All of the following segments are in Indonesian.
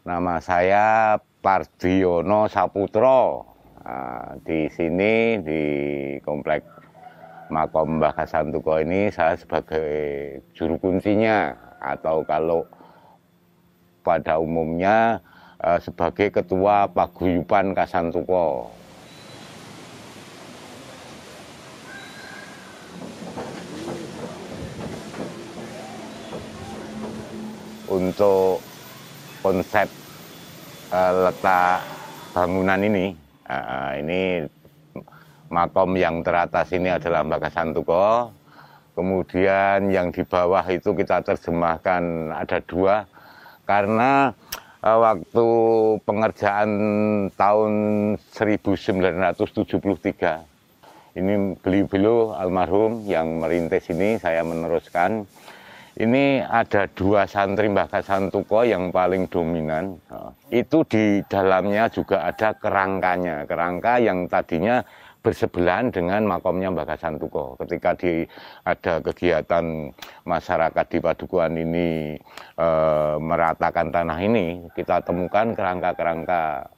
Nama saya Pardiono Saputro. Nah, di sini di komplek Makom Mbah Kasantuko ini saya sebagai juru kuncinya, atau kalau pada umumnya sebagai ketua paguyuban Kasantuko. Untuk konsep letak bangunan ini makom yang teratas ini adalah Mbah Kasantuko. Kemudian yang di bawah itu kita terjemahkan ada dua, karena waktu pengerjaan tahun 1973 ini beliau almarhum yang merintis ini, saya meneruskan. Ini ada dua santri Mbah Kasantuko yang paling dominan. Itu di dalamnya juga ada kerangkanya, kerangka yang tadinya bersebelahan dengan makomnya Mbah Kasantuko. Ketika ada kegiatan masyarakat di Padukuhan ini meratakan tanah ini, kita temukan kerangka-kerangka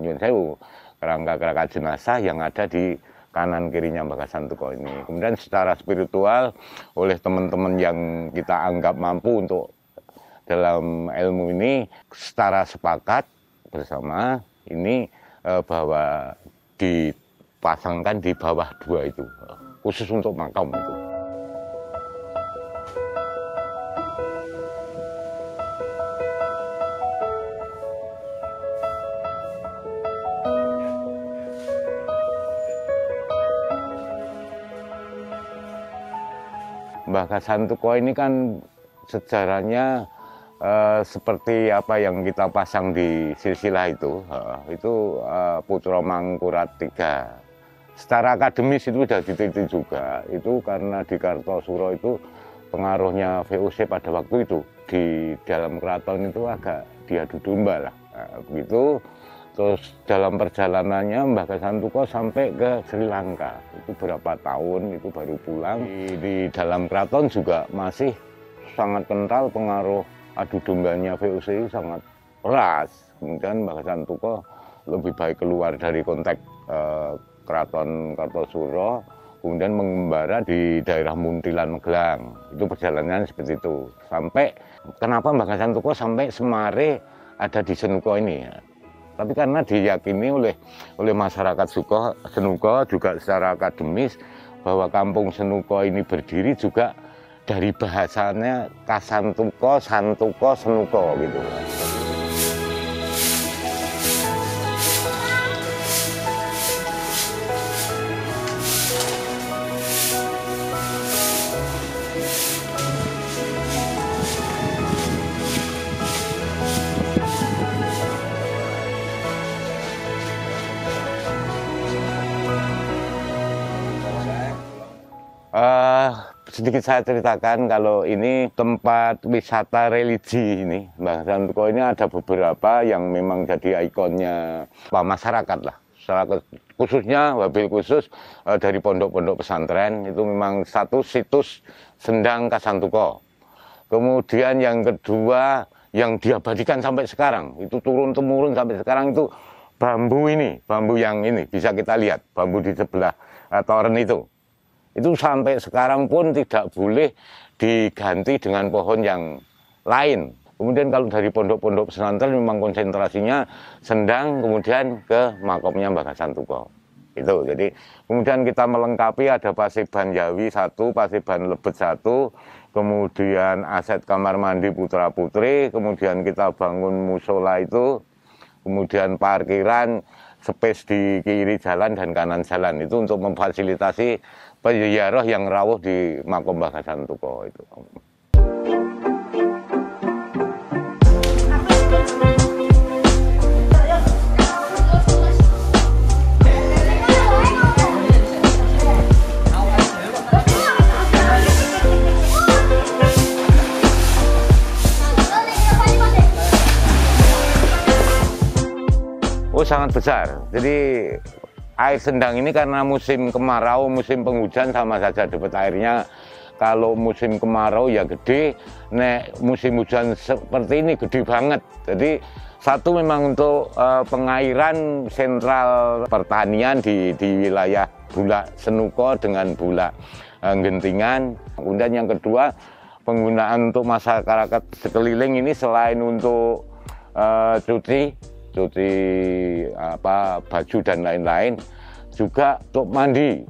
nyun sewu, kerangka-kerangka jenazah yang ada di kanan kirinya Mbah Kasantuko ini. Kemudian secara spiritual oleh teman-teman yang kita anggap mampu untuk dalam ilmu ini, secara sepakat bersama ini bahwa dipasangkan di bawah dua itu, khusus untuk makam itu. Mbah Kasantuko ini kan sejarahnya seperti apa yang kita pasang di silsilah itu putra Mangkurat III. Secara akademis itu sudah diteliti juga, itu karena di Kartosuro itu pengaruhnya VOC pada waktu itu di dalam keraton itu agak diadu domba lah, begitu. Terus dalam perjalanannya Mbah Kasantuko sampai ke Sri Lanka, itu berapa tahun itu baru pulang. Di dalam keraton juga masih sangat kental pengaruh adu dombanya VOC, sangat keras. Kemudian Mbah Kasantuko lebih baik keluar dari konteks keraton Kartosuro, kemudian mengembara di daerah Muntilan Magelang. Itu perjalanannya seperti itu. Sampai kenapa Mbah Kasantuko sampai Semare ada di Senuko ini ya. Tapi karena diyakini oleh masyarakat Senuko juga secara akademis bahwa kampung Senuko ini berdiri juga dari bahasanya Kasantuko, Santuko, Senuko gitu. Sedikit saya ceritakan, kalau ini tempat wisata religi ini, Mbah Kasantuko ini ada beberapa yang memang jadi ikonnya masyarakat lah. Khususnya wabil khusus dari pondok-pondok pesantren, itu memang satu situs Sendang Kasantuko. Kemudian yang kedua yang diabadikan sampai sekarang, itu turun-temurun sampai sekarang, itu bambu ini, bambu yang ini bisa kita lihat, bambu di sebelah toren itu sampai sekarang pun tidak boleh diganti dengan pohon yang lain. Kemudian kalau dari pondok-pondok pesantren memang konsentrasinya Sendang, kemudian ke makomnya Mbah Kasantuko. Itu. Jadi kemudian kita melengkapi ada Paseban Jawi 1, Paseban Lebet 1, kemudian aset kamar mandi putra putri, kemudian kita bangun musola itu, kemudian parkiran, space di kiri jalan dan kanan jalan itu untuk memfasilitasi penziarah yang rawuh di makom Mbah Kasantuko itu. Oh, sangat besar. Jadi air Sendang ini karena musim kemarau, musim penghujan sama saja dapat airnya kalau musim kemarau ya gede, nek musim hujan seperti ini gede banget. Jadi satu memang untuk pengairan sentral pertanian di wilayah Bulak Senuko dengan Bulak Gentingan. Kemudian yang kedua, penggunaan untuk masyarakat sekeliling ini selain untuk cuci baju dan lain-lain, juga untuk mandi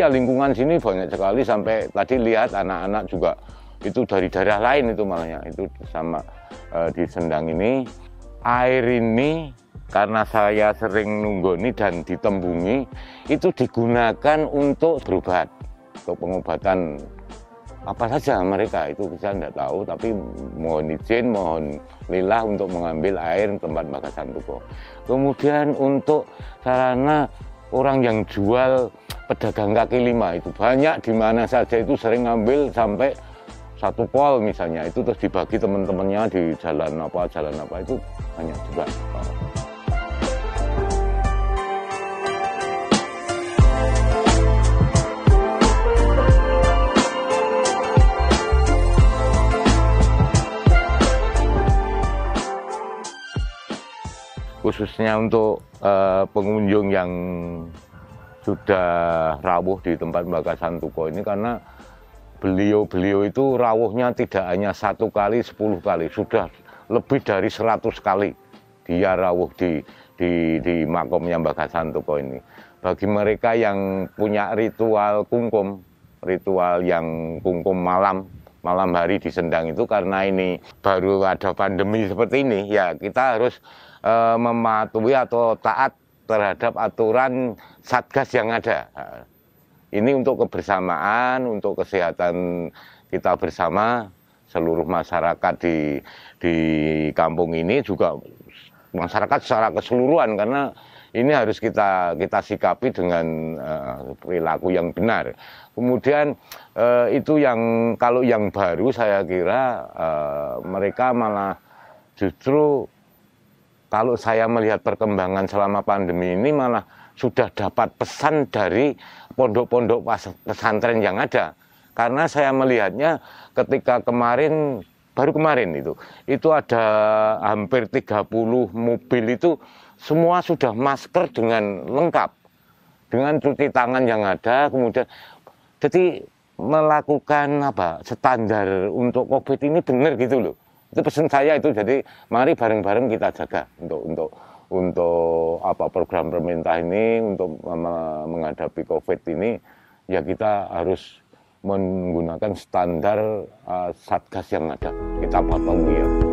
ya. Lingkungan sini banyak sekali, sampai tadi lihat anak-anak juga itu dari daerah lain itu malahnya itu sama di Sendang ini. Air ini karena saya sering nunggoni dan ditembungi, itu digunakan untuk berobat, untuk pengobatan apa saja mereka itu saya tidak tahu, tapi mohon izin, mohon lillah untuk mengambil air tempat Mbah Santuko. Kemudian untuk sarana orang yang jual pedagang kaki lima itu banyak di mana saja, itu sering ngambil sampai 1 pol misalnya, itu terus dibagi teman-temannya di jalan apa itu banyak juga. Khususnya untuk pengunjung yang sudah rawuh di tempat Mbah Santuko ini, karena beliau itu rawuhnya tidak hanya 1 kali, 10 kali, sudah lebih dari 100 kali dia rawuh di makomnya Mbah Santuko ini. Bagi mereka yang punya ritual kungkum, ritual yang kungkum malam hari di Sendang itu, karena ini baru ada pandemi seperti ini, ya kita harus mematuhi atau taat terhadap aturan Satgas yang ada. Ini untuk kebersamaan, untuk kesehatan kita bersama, seluruh masyarakat di kampung ini, juga masyarakat secara keseluruhan, karena ini harus kita sikapi dengan perilaku yang benar. Kemudian itu yang kalau yang baru saya kira mereka malah justru, kalau saya melihat perkembangan selama pandemi ini, malah sudah dapat pesan dari pondok-pondok pesantren yang ada. Karena saya melihatnya ketika baru kemarin itu ada hampir 30 mobil itu semua sudah masker dengan lengkap, dengan cuci tangan yang ada, kemudian jadi melakukan standar untuk COVID ini benar gitu loh. Itu pesan saya itu. Jadi mari bareng-bareng kita jaga untuk program pemerintah ini untuk menghadapi COVID ini, ya kita harus menggunakan standar Satgas yang ada, kita patuhi ya.